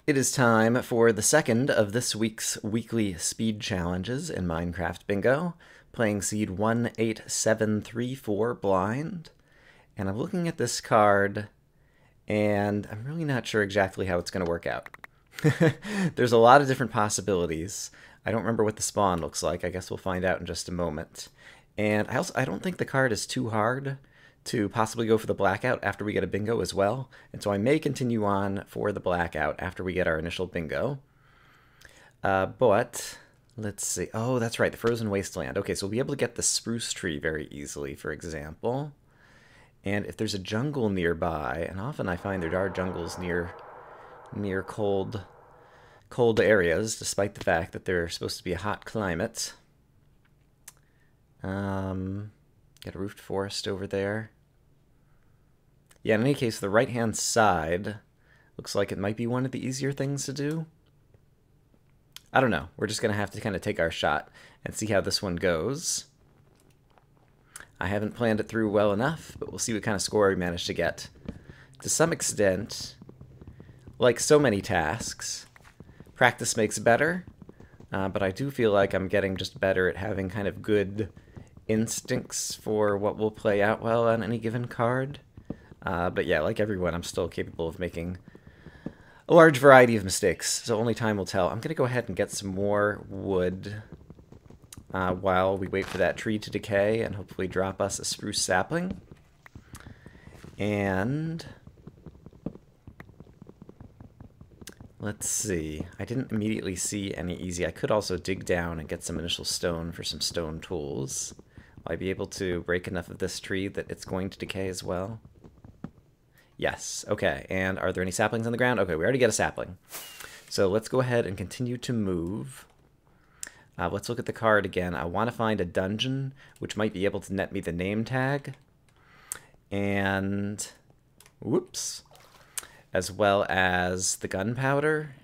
It is time for the second of this week's weekly speed challenges in Minecraft Bingo, playing seed 18734 blind. And I'm looking at this card, and I'm really not sure exactly how it's going to work out. There's a lot of different possibilities. I don't remember what the spawn looks like. I guess we'll find out in just a moment. And I don't think the card is too hard to possibly go for the blackout after we get a bingo as well. And so I may continue on for the blackout after we get our initial bingo. But let's see. Oh, that's right, the frozen wasteland. Okay, so we'll be able to get the spruce tree very easily, for example. And if there's a jungle nearby, and often I find there are jungles near cold areas, despite the fact that they're supposed to be a hot climate. Got a roofed forest over there. Yeah, in any case, the right-hand side looks like it might be one of the easier things to do. I don't know. We're just going to have to kind of take our shot and see how this one goes. I haven't planned it through well enough, but we'll see what kind of score we manage to get. To some extent, like so many tasks, practice makes better, but I do feel like I'm getting just better at having kind of good instincts for what will play out well on any given card. But yeah, like everyone, I'm still capable of making a large variety of mistakes, so only time will tell. I'm going to go ahead and get some more wood while we wait for that tree to decay and hopefully drop us a spruce sapling. And let's see. I didn't immediately see any easy. I could also dig down and get some initial stone for some stone tools. Will I be able to break enough of this tree that it's going to decay as well? Yes. Okay. And are there any saplings on the ground? Okay, we already get a sapling. So let's go ahead and continue to move. Let's look at the card again. I want to find a dungeon which might be able to net me the name tag. And whoops. As well as the gunpowder.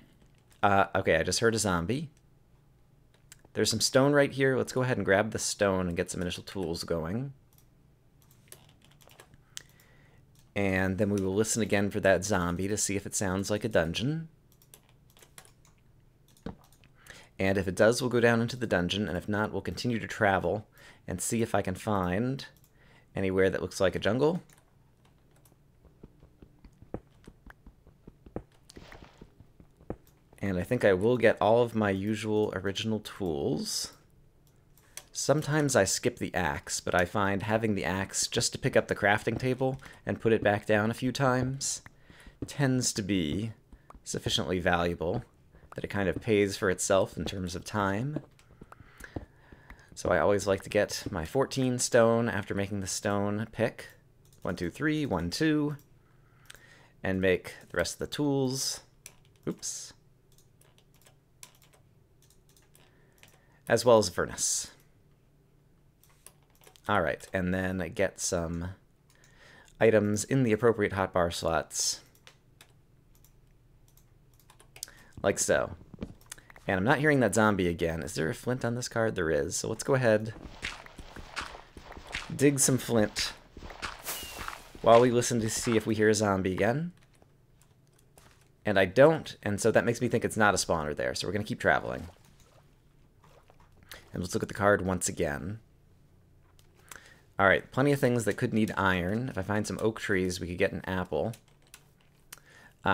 Okay, I just heard a zombie. There's some stone right here. Let's go ahead and grab the stone and get some initial tools going. And then we will listen again for that zombie to see if it sounds like a dungeon. And if it does, we'll go down into the dungeon, and if not, we'll continue to travel and see if I can find anywhere that looks like a jungle. And I think I will get all of my usual original tools. Sometimes I skip the axe, but I find having the axe just to pick up the crafting table and put it back down a few times tends to be sufficiently valuable that it kind of pays for itself in terms of time. So I always like to get my 14 stone after making the stone pick. 1, 2, 3, 1, 2. And make the rest of the tools. Oops. As well as a furnace. Alright, and then get some items in the appropriate hotbar slots. Like so. And I'm not hearing that zombie again. Is there a flint on this card? There is. So let's go ahead. Dig some flint while we listen to see if we hear a zombie again. And I don't, and so that makes me think it's not a spawner there. So we're going to keep traveling. And let's look at the card once again. Alright, plenty of things that could need iron. If I find some oak trees, we could get an apple.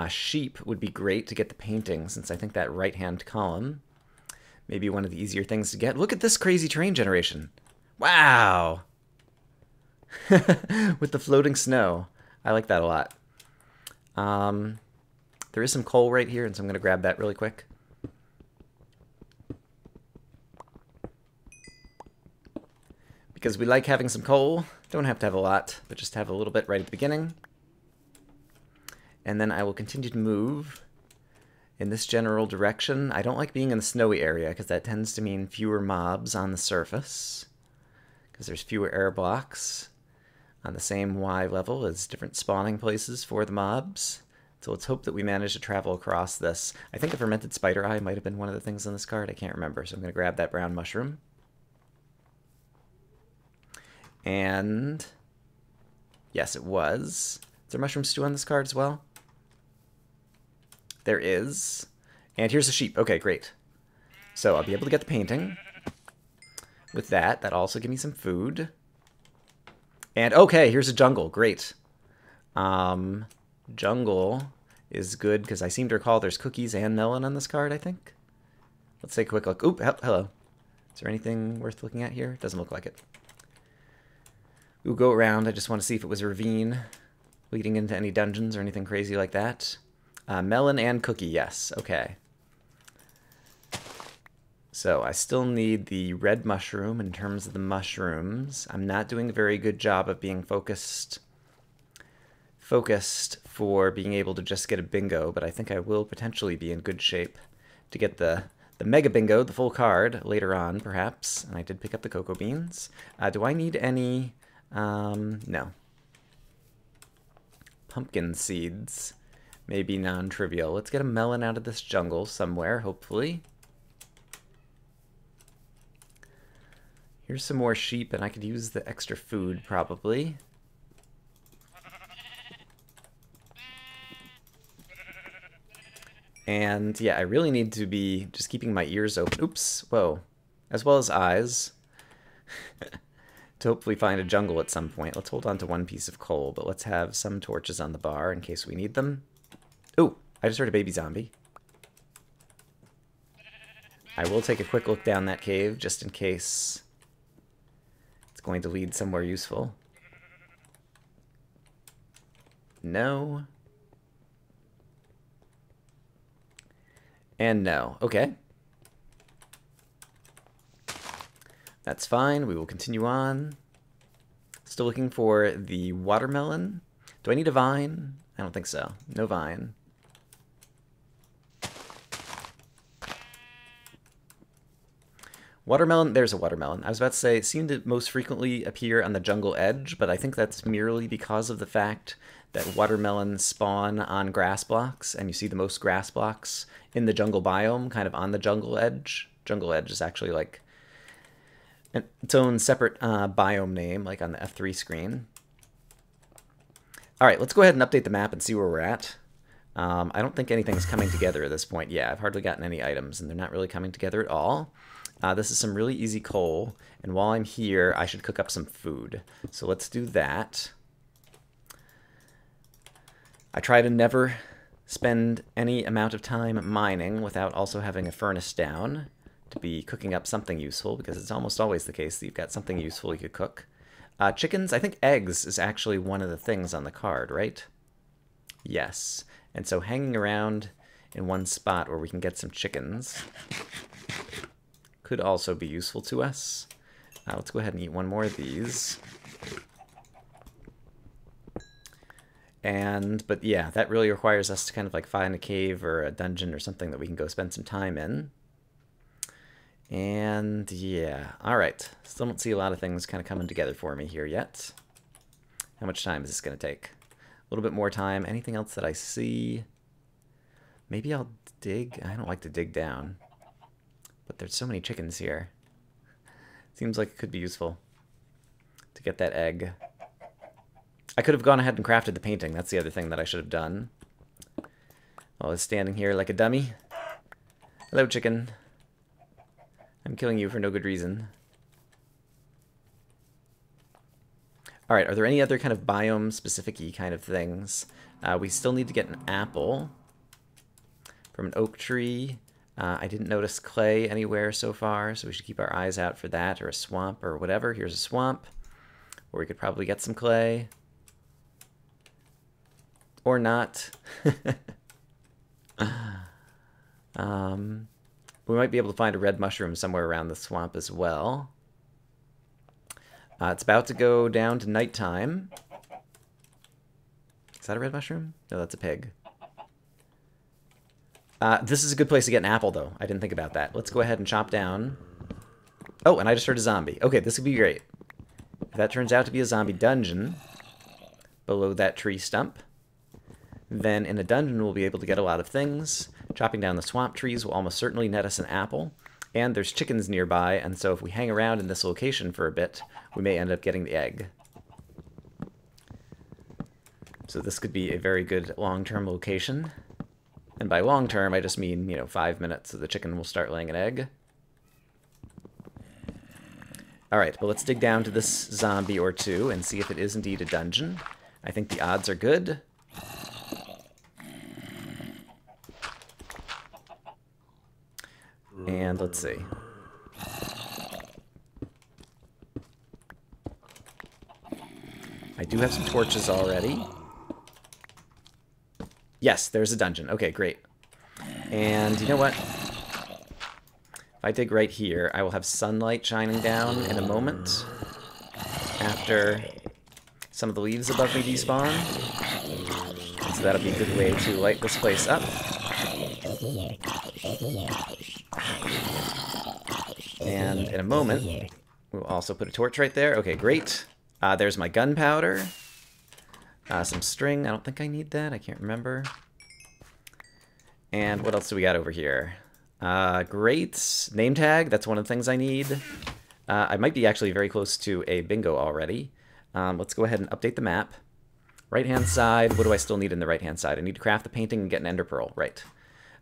Sheep would be great to get the painting, since I think that right-hand column may be one of the easier things to get. Look at this crazy terrain generation. Wow! With the floating snow. I like that a lot. There is some coal right here, and so I'm going to grab that really quick. Because we like having some coal. Don't have to have a lot, but just have a little bit right at the beginning. And then I will continue to move in this general direction. I don't like being in the snowy area, because that tends to mean fewer mobs on the surface. Because there's fewer air blocks on the same Y level as different spawning places for the mobs. So let's hope that we manage to travel across this. I think a fermented spider eye might have been one of the things on this card. I can't remember, so I'm going to grab that brown mushroom. And yes, it was. Is there mushroom stew on this card as well? there is. And here's a sheep. Okay, great. So I'll be able to get the painting. With that, that'll also give me some food. And okay, here's a jungle. Great. Jungle is good because I seem to recall there's cookies and melon on this card, I think. Let's take a quick look. Oop, hello. Is there anything worth looking at here? Doesn't look like it. We'll go around. I just want to see if it was a ravine leading into any dungeons or anything crazy like that. Melon and cookie, yes. Okay. So I still need the red mushroom in terms of the mushrooms. I'm not doing a very good job of being focused for being able to just get a bingo, but I think I will potentially be in good shape to get the mega bingo, the full card, later on, perhaps. And I did pick up the cocoa beans. Do I need any... no. Pumpkin seeds may be non-trivial. Let's get a melon out of this jungle somewhere, hopefully. Here's some more sheep, and I could use the extra food, probably. And yeah, I really need to be just keeping my ears open. Oops, whoa. As well as eyes. To hopefully find a jungle at some point. Let's hold on to one piece of coal, but let's have some torches on the bar in case we need them. Ooh, I just heard a baby zombie. I will take a quick look down that cave just in case it's going to lead somewhere useful. No. And no. Okay. That's fine. We will continue on. Still looking for the watermelon. Do I need a vine? I don't think so. No vine. Watermelon. There's a watermelon. I was about to say, it seemed to most frequently appear on the jungle edge, but I think that's merely because of the fact that watermelons spawn on grass blocks, and you see the most grass blocks in the jungle biome, kind of on the jungle edge. Jungle edge is actually like its own separate biome name, like on the F3 screen. All right, let's go ahead and update the map and see where we're at. I don't think anything's coming together at this point. Yeah, I've hardly gotten any items, and they're not really coming together at all. This is some really easy coal, and while I'm here, I should cook up some food. So let's do that. I try to never spend any amount of time mining without also having a furnace down to be cooking up something useful, because it's almost always the case that you've got something useful you could cook. Chickens, I think eggs is actually one of the things on the card, right? Yes. And so hanging around in one spot where we can get some chickens could also be useful to us. Let's go ahead and eat one more of these. But yeah, that really requires us to kind of like find a cave or a dungeon or something that we can go spend some time in. And yeah, all right. Still don't see a lot of things kind of coming together for me here yet. How much time is this going to take? A little bit more time. Anything else that I see? Maybe I'll dig. I don't like to dig down. But there's so many chickens here. Seems like it could be useful to get that egg. I could have gone ahead and crafted the painting. That's the other thing that I should have done. While I was standing here like a dummy. Hello, chicken. I'm killing you for no good reason. Alright, are there any other kind of biome-specific-y kind of things? We still need to get an apple from an oak tree. I didn't notice clay anywhere so far, so we should keep our eyes out for that, or a swamp, or whatever. Here's a swamp, where we could probably get some clay. Or not. We might be able to find a red mushroom somewhere around the swamp as well. It's about to go down to nighttime. Is that a red mushroom? No, that's a pig. This is a good place to get an apple, though. I didn't think about that. Let's go ahead and chop down. Oh, and I just heard a zombie. Okay, this would be great. If that turns out to be a zombie dungeon below that tree stump, then in a dungeon we'll be able to get a lot of things. Chopping down the swamp trees will almost certainly net us an apple. And there's chickens nearby, and so if we hang around in this location for a bit, we may end up getting the egg. So this could be a very good long-term location. And by long term, I just mean, 5 minutes so the chicken will start laying an egg. Alright, but let's dig down to this zombie or two and see if it is indeed a dungeon. I think the odds are good. And let's see. I do have some torches already. Yes, there's a dungeon. Okay, great. And you know what? If I dig right here, I will have sunlight shining down in a moment after some of the leaves above me despawn. So that'll be a good way to light this place up. And in a moment, we'll also put a torch right there. Okay, great. There's my gunpowder. Some string. I don't think I need that. I can't remember. And what else do we got over here? Great. Name tag. That's one of the things I need. I might be actually very close to a bingo already. Let's go ahead and update the map. Right-hand side. What do I still need in the right-hand side? I need to craft the painting and get an ender pearl. Right.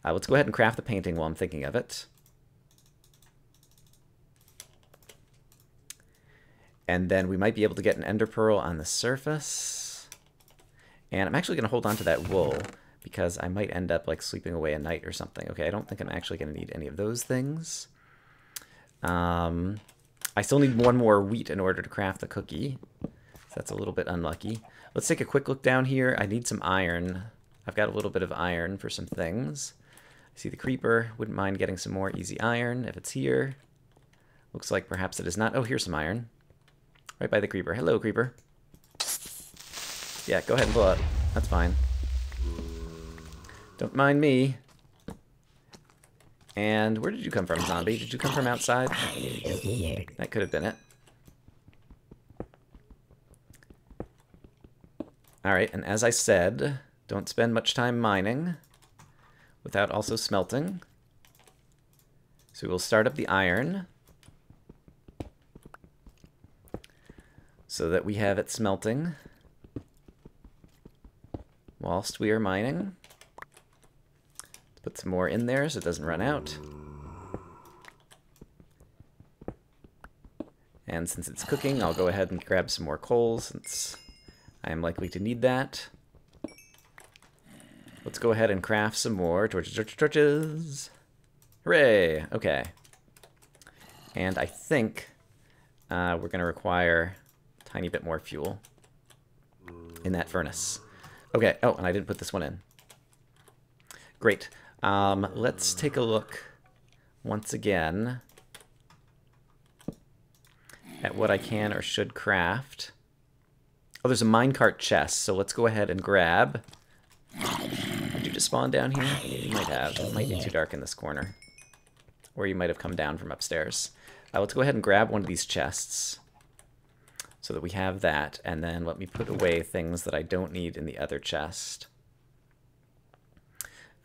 Let's go ahead and craft the painting while I'm thinking of it. And then we might be able to get an ender pearl on the surface. And I'm actually going to hold on to that wool because I might end up like sleeping away a night or something. Okay, I don't think I'm actually going to need any of those things. I still need one more wheat in order to craft the cookie. So that's a little bit unlucky. Let's take a quick look down here. I need some iron. I've got a little bit of iron for some things. I see the creeper. Wouldn't mind getting some more easy iron if it's here. Looks like perhaps it is not. Oh, here's some iron. Right by the creeper. Hello, creeper. Yeah, go ahead and blow up. That's fine. Don't mind me. And where did you come from, zombie? Did you come from outside? That could have been it. Alright, and as I said, don't spend much time mining without also smelting. So we'll start up the iron so that we have it smelting whilst we are mining. Put some more in there so it doesn't run out. And since it's cooking, I'll go ahead and grab some more coal since I am likely to need that. Let's go ahead and craft some more torches, torches, torches. Hooray! Okay. And I think we're going to require a tiny bit more fuel in that furnace. Okay. Oh, and I didn't put this one in. Great. Let's take a look once again at what I can or should craft. Oh, there's a minecart chest, so let's go ahead and grab. Did you just spawn down here? You might have. It might be too dark in this corner. Or you might have come down from upstairs. Let's go ahead and grab one of these chests so that we have that, and then let me put away things that I don't need in the other chest.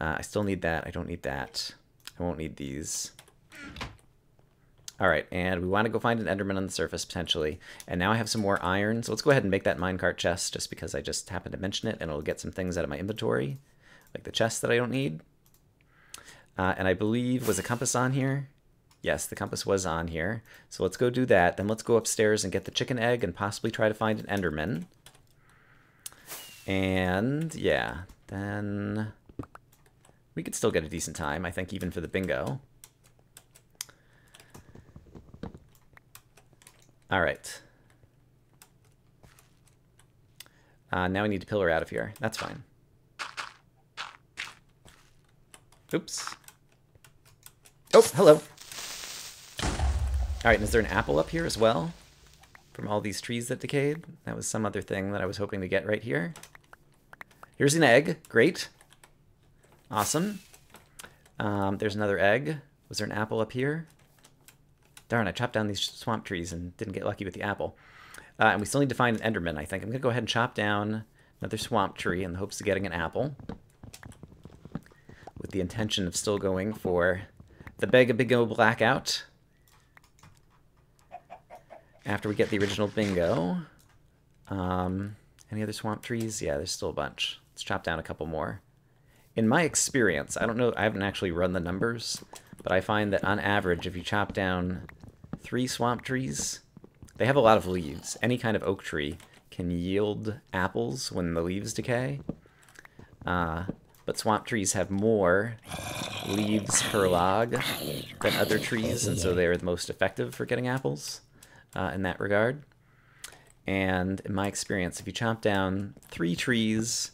I still need that. I don't need that. I won't need these. Alright, and we want to go find an enderman on the surface, potentially. And now I have some more iron, so let's go ahead and make that minecart chest, just because I just happened to mention it, and it'll get some things out of my inventory, like the chest that I don't need. And I believe, was a compass on here? Yes, the compass was on here. So let's go do that. Then let's go upstairs and get the chicken egg and possibly try to find an enderman. And, yeah, then we could still get a decent time, I think, even for the bingo. All right. Now we need to pillar out of here. That's fine. Oops. Oh, hello. All right, and is there an apple up here as well? From all these trees that decayed? That was some other thing that I was hoping to get right here. Here's an egg. Great. Awesome. There's another egg. Was there an apple up here? Darn, I chopped down these swamp trees and didn't get lucky with the apple. And we still need to find an enderman, I think. I'm going to go ahead and chop down another swamp tree in the hopes of getting an apple, with the intention of still going for the bingo blackout after we get the original bingo. Any other swamp trees? Yeah, there's still a bunch. Let's chop down a couple more In my experience, I don't know, I haven't actually run the numbers, but I find that on average, if you chop down 3 swamp trees, they have a lot of leaves. Any kind of oak tree can yield apples when the leaves decay, but swamp trees have more leaves per log than other trees, and so they're the most effective for getting apples in that regard. And in my experience, if you chop down 3 trees,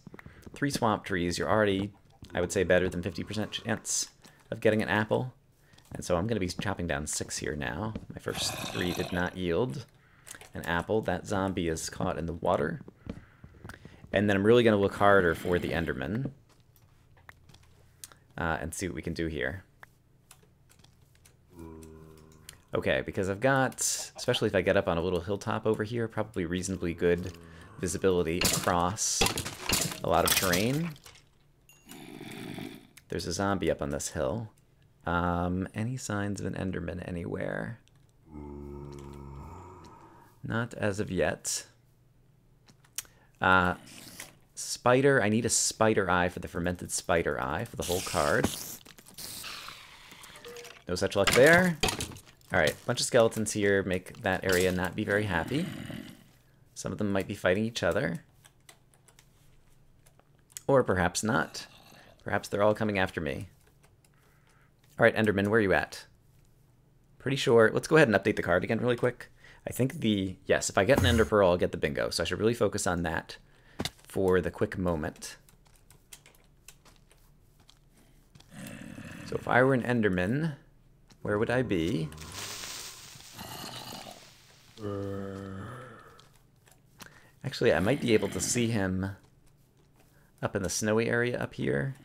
3 swamp trees, you're already, I would say, better than 50% chance of getting an apple. And so I'm going to be chopping down 6 here now. My first 3 did not yield an apple. That zombie is caught in the water. And then I'm really going to look harder for the Enderman and see what we can do here. Okay, because I've got, especially if I get up on a little hilltop over here, probably reasonably good visibility across a lot of terrain. There's a zombie up on this hill. Any signs of an Enderman anywhere? Not as of yet. Spider, I need a spider eye for the fermented spider eye for the whole card. No such luck there. Alright, a bunch of skeletons here make that area not be very happy. Some of them might be fighting each other. Or perhaps not. Perhaps they're all coming after me. Alright, Enderman, where are you at? Pretty sure. Let's go ahead and update the card again really quick. I think yes, if I get an Ender Pearl, I'll get the bingo. So I should really focus on that for the quick moment. So if I were an Enderman, where would I be? Actually, I might be able to see him up in the snowy area up here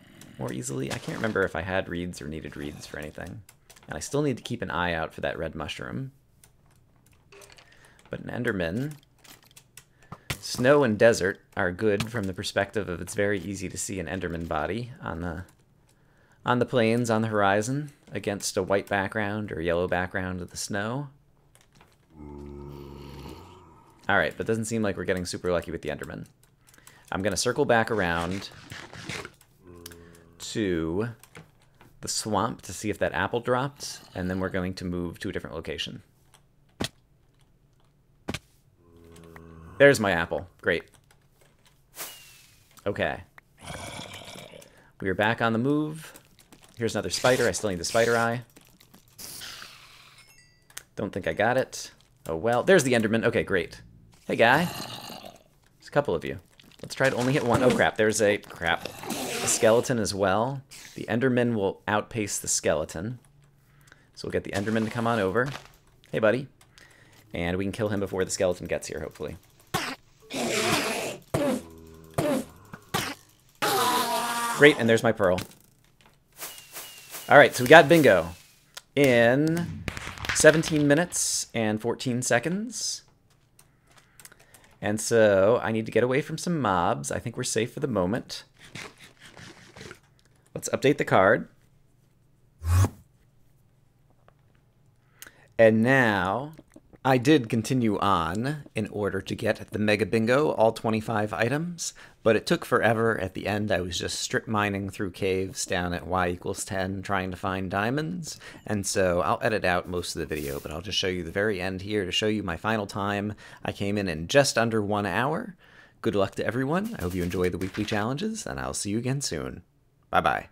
more easily. I can't remember if I had reeds or needed reeds for anything. And I still need to keep an eye out for that red mushroom. But an Enderman, snow and desert are good from the perspective of it's very easy to see an Enderman body on the plains, on the horizon, against a white background or yellow background of the snow. Alright, but it doesn't seem like we're getting super lucky with the Enderman. I'm going to circle back around to the swamp to see if that apple dropped, and then we're going to move to a different location. There's my apple. Great. Okay. We are back on the move. Here's another spider. I still need the spider eye. Don't think I got it. Oh well. There's the Enderman. Okay, great. Hey, guy. There's a couple of you. Let's try to only hit one. Oh, crap. There's a skeleton as well. The Enderman will outpace the skeleton. So we'll get the Enderman to come on over. Hey, buddy. And we can kill him before the skeleton gets here, hopefully. Great, and there's my pearl. Alright, so we got bingo in 17 minutes and 14 seconds. And so I need to get away from some mobs. I think we're safe for the moment. Let's update the card. And now I did continue on in order to get the Mega Bingo, all 25 items, but it took forever. At the end, I was just strip mining through caves down at y=10 trying to find diamonds, and so I'll edit out most of the video, but I'll just show you the very end here to show you my final time. I came in just under 1 hour. Good luck to everyone. I hope you enjoy the weekly challenges, and I'll see you again soon. Bye-bye.